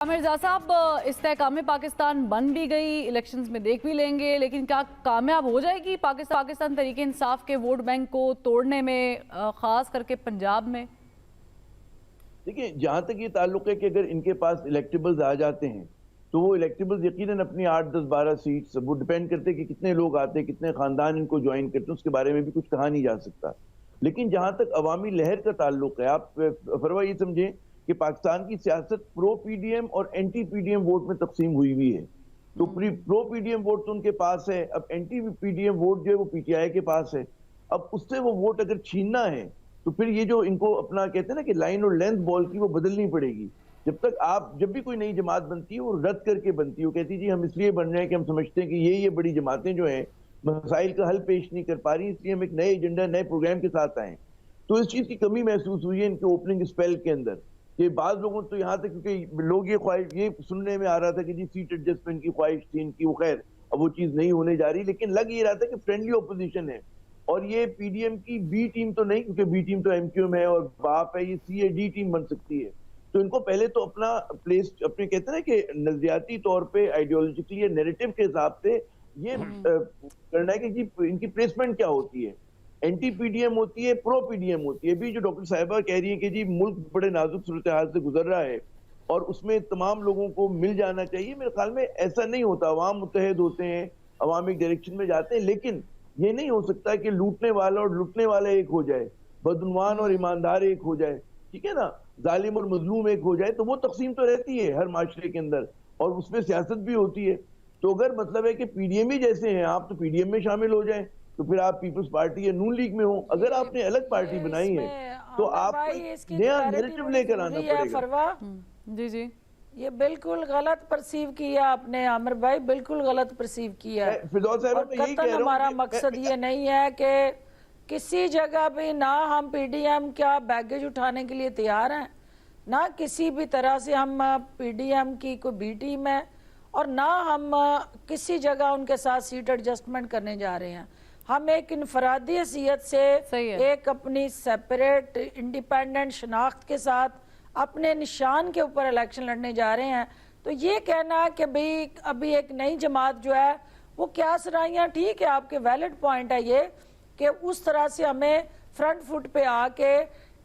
मिर्जा साहब, इस्तेहकाम पाकिस्तान बन भी गई, इलेक्शंस में देख भी लेंगे, लेकिन क्या कामयाब हो जाएगी पाकिस्तान तरीके इंसाफ के वोट बैंक को तोड़ने में, खास करके पंजाब में? देखिए, जहां तक ये ताल्लुक है कि अगर इनके पास इलेक्टेबल्स आ जाते हैं तो वो इलेक्टेबल्स यकीनन अपनी 8, 10, 12 सीट्स, वो डिपेंड करते हैं कि कितने लोग आते हैं, कितने खानदान इनको ज्वाइन करते हैं, उसके बारे में भी कुछ कहा नहीं जा सकता। लेकिन जहां तक अवामी लहर का ताल्लुक है, आप फरवा ये समझें कि पाकिस्तान की सियासत प्रो पीडीएम और एंटी पीडीएम वोट में तकसीम हुई हुई है। तो प्रो पीडीएम वोट तो उनके पास है, अब एंटी पीडीएम वोट जो है वो पीटीआई के पास है। अब उससे वो वोट अगर छीनना है तो फिर ये जो इनको अपना कहते हैं ना कि लाइन और लेंथ बॉल की, वो बदलनी पड़ेगी। जब भी कोई नई जमात बनती है वो रद्द करके बनती है, वो कहती है जी हम इसलिए बन रहे हैं कि हम समझते हैं कि ये बड़ी जमातें जो हैं मसाइल का हल पेश नहीं कर पा रही, इसलिए हम एक नए एजेंडा, नए प्रोग्राम के साथ आए। तो इस चीज की कमी महसूस हुई है इनके ओपनिंग स्पेल के अंदर, कि बाद लोगों तो यहाँ तक, क्योंकि लोग ये सुनने में आ रहा था कि जी सीट एडजस्टमेंट की ख्वाहिश थी इनकी, वो खैर अब वो चीज नहीं होने जा रही, लेकिन लग ये रहा था कि फ्रेंडली ओपोजिशन है। और ये पीडीएम की बी टीम तो नहीं, क्योंकि बी टीम तो एमक्यूएम है और बाप है, ये सी ए डी टीम बन सकती है। तो इनको पहले तो अपना प्लेस, अपने कहते हैं ना कि नजरियाती तौर पे, आइडियोलॉजिकली, नैरेटिव के हिसाब से ये करना है कि जी इनकी प्लेसमेंट क्या होती है। एंटी पीडीएम होती है, प्रो पीडीएम होती है। अभी जो डॉक्टर साहिबा कह रही है कि जी मुल्क बड़े नाजुक सूरत हाल से गुजर रहा है और उसमें तमाम लोगों को मिल जाना चाहिए, मेरे ख्याल में ऐसा नहीं होता। अवाम मुत्तहद होते हैं, अवाम एक डायरेक्शन में जाते हैं, लेकिन ये नहीं हो सकता कि लूटने वाला और लुटने वाला एक हो जाए, बदनवान और ईमानदार एक हो जाए, ठीक है ना, जालिम और मजलूम एक हो जाए। तो वो तकसीम तो रहती है हर माशरे के अंदर और उसमें सियासत भी होती है। तो अगर मतलब है कि पीडीएम ही जैसे हैं आप, तो पीडीएम में शामिल हो जाएं, तो फिर आप पीपल्स पार्टी या नून लीग में हो। अगर आपने अलग पार्टी बनाई है तो आपको नया नैरेटिव लेकर आना पड़ेगा। जी जी, ये बिल्कुल गलत परसीव किया आपने आमिर भाई, बिल्कुल गलत परसीव किया है। और कतई हमारा मकसद ये नहीं है कि किसी जगह भी ना हम पीडीएम क्या बैगेज उठाने के लिए तैयार हैं, ना किसी भी तरह से हम पीडीएम की कोई बी टीम है, और ना हम किसी जगह उनके साथ सीट एडजस्टमेंट करने जा रहे हैं। हम एक इनफरादी हैसियत से एक अपनी सेपरेट इंडिपेंडेंट शनाख्त के साथ अपने निशान के ऊपर इलेक्शन लड़ने जा रहे हैं। तो ये कहना कि भाई अभी एक नई जमात जो है वो क्या सराहियाँ, ठीक है, आपके वैलिड पॉइंट है ये कि उस तरह से हमें फ्रंट फुट पे आके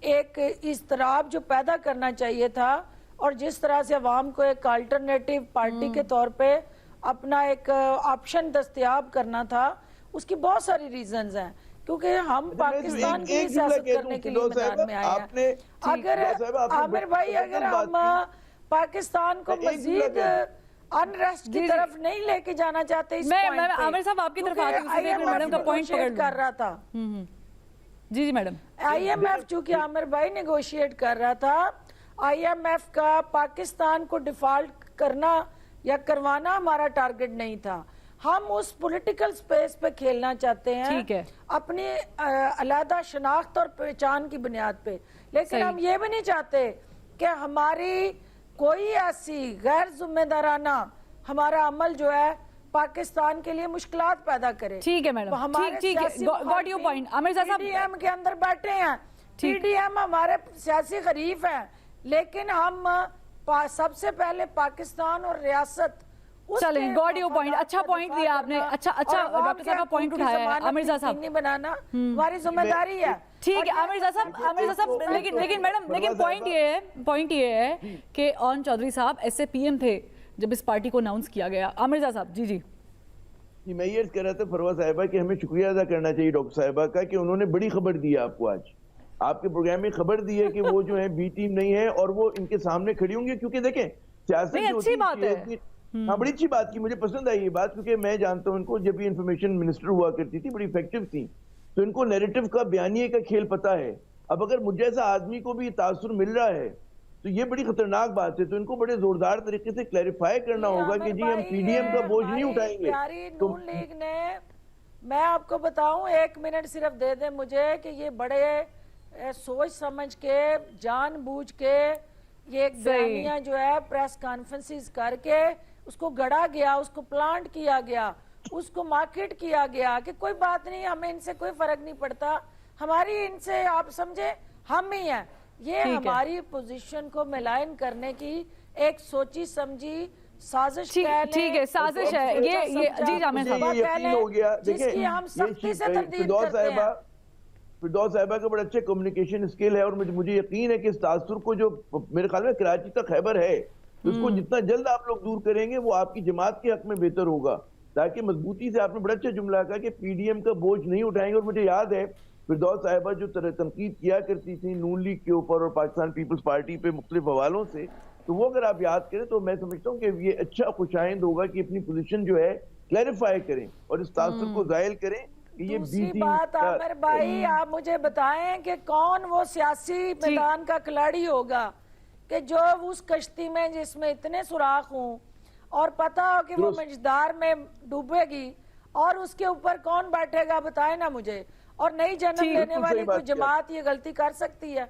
एक इज़्तिराब जो पैदा करना चाहिए था और जिस तरह से अवाम को एक अल्टरनेटिव पार्टी के तौर पे अपना एक ऑप्शन दस्तियाब करना था, उसकी बहुत सारी रीजंस हैं। क्योंकि हम पाकिस्तान की सियासत करने के लिए मैदान में आए हैं। अगर आमिर भाई, अगर हम पाकिस्तान को मजीद अनरेस्ट की तरफ नहीं लेके जाना चाहते, मैं आमिर साहब आपकी तरफ आती हूं, मैडम का पॉइंट कर रहा था। जी जी मैडम, आईएमएफ चूंकि आमिर भाई नेगोशिएट कर रहा था, आईएमएफ का पाकिस्तान को डिफॉल्ट करना या करवाना हमारा टारगेट नहीं था। हम उस पॉलिटिकल स्पेस पे खेलना चाहते हैं, ठीक है, अपनी अलग शनाख्त और पहचान की बुनियाद पे। लेकिन हम ये भी नहीं चाहते कि हमारी कोई ऐसी गैर जिम्मेदाराना हमारा अमल जो है पाकिस्तान के लिए मुश्किलात पैदा करे। ठीक है मैडम, ठीक है, गॉट योर पॉइंट। आमिर साहब पीडीएम के अंदर बैठे हैं, पीडीएम हमारे सियासी खरीफ हैं, लेकिन हम सबसे पहले पाकिस्तान और रियासत। चलें, गॉट योर पॉइंट, अच्छा पॉइंट दिया आपने, अच्छा डॉक्टर साहब का पॉइंट उठाया है। आमिर साहब नहीं बनाना हमारी जिम्मेदारी है, ठीक है आमिर साहब, लेकिन मैडम, लेकिन पॉइंट ये है कि ऑन चौधरी साहब ऐसे पीएम थे जब इस पार्टी को अनाउंस किया गया। आमिर साहब जी जी जी, मैं ये कह रहा था फरवा साहिबा कि हमें शुक्रिया अदा करना चाहिए डॉक्टर साहिबा का कि उन्होंने बड़ी खबर दी है आपको। आज आपके प्रोग्राम में खबर दी है कि वो जो है बी टीम नहीं है और वो इनके सामने खड़ी होंगी। क्योंकि देखें, सियासत अच्छी बात है, हाँ बड़ी अच्छी बात की, मुझे पसंद आई ये बात, क्योंकि मैं जानता हूँ इनको, जब ये इन्फॉर्मेशन मिनिस्टर हुआ करती थी बड़ी इफेक्टिव थी, तो इनको नैरेटिव का, बयानिए का खेल पता है। अब अगर मुझे जैसा आदमी को भी तासुर मिल रहा है तो ये बड़ी खतरनाक बात है। तो इनको बड़े जोरदार तरीके से क्लैरिफाई करना होगा कि जी हम पीडीएम का बोझ नहीं उठाएंगे। तो नून लीग ने, मैं आपको बताऊं, 1 मिनट सिर्फ दे दे मुझे, कि ये बड़े सोच समझ के, जानबूझ के ये एक बयानिया जो है प्रेस कॉन्फ्रेंसेस करके उसको गढ़ा गया, उसको प्लांट किया गया, उसको मार्केट किया गया कि कोई बात नहीं, हमें इनसे कोई फर्क नहीं पड़ता, हमारी इनसे आप समझे हम ही हैं। ये हमारी पोजीशन को मिलान करने की ایک سوچی سمجھی سازش کہہ لیں، ٹھیک ہے، سازش ہے یہ جی جامع صاحب مجھے یہ یقین ہو گیا، جس کی ہم سختی سے تردید کرتے ہیں۔ فردوس صاحبہ کا بڑا اچھے کمیونیکیشن سکل ہے، اور مجھے یقین ہے کہ اس تاثر کو جو میرے خیال میں کراچی تک خیبر ہے، اس کو جتنا جلد آپ لوگ دور کریں گے وہ آپ کی جماعت کے حق میں بہتر ہوگا، تاکہ مضبوطی سے آپ نے بڑا اچھا جملہ کہا کہ پی ڈی ایم کا بوجھ نہیں اٹھائیں گے۔ اور مجھے یاد ہے فردوس صاحبہ جو تنقید کیا کرتی تھی نون لیگ کے اوپر اور پاکستان پیپلز پارٹی پہ مختلف حوالوں سے، تو وہ اگر آپ یاد کریں تو میں سمجھتا ہوں کہ یہ اچھا خوشائند ہوگا کہ اپنی پوزیشن جو ہے کلیریفائی کریں اور اس تاثر کو زائل کریں کہ یہ دوسری بات عامر بھائی آپ مجھے بتائیں کہ کون وہ سیاسی میدان کا کھلاڑی ہوگا کہ جو اس کشتی میں جس میں اتنے سوراخ ہوں اور پتہ ہو کہ وہ مجدار میں ڈوبے گی، اور اس کے اوپر کون بیٹھے گا؟ بتائیں نا مجھے۔ اور نئی جنم لینے والی کوئی جماعت یہ غلطی کر سکتی ہے؟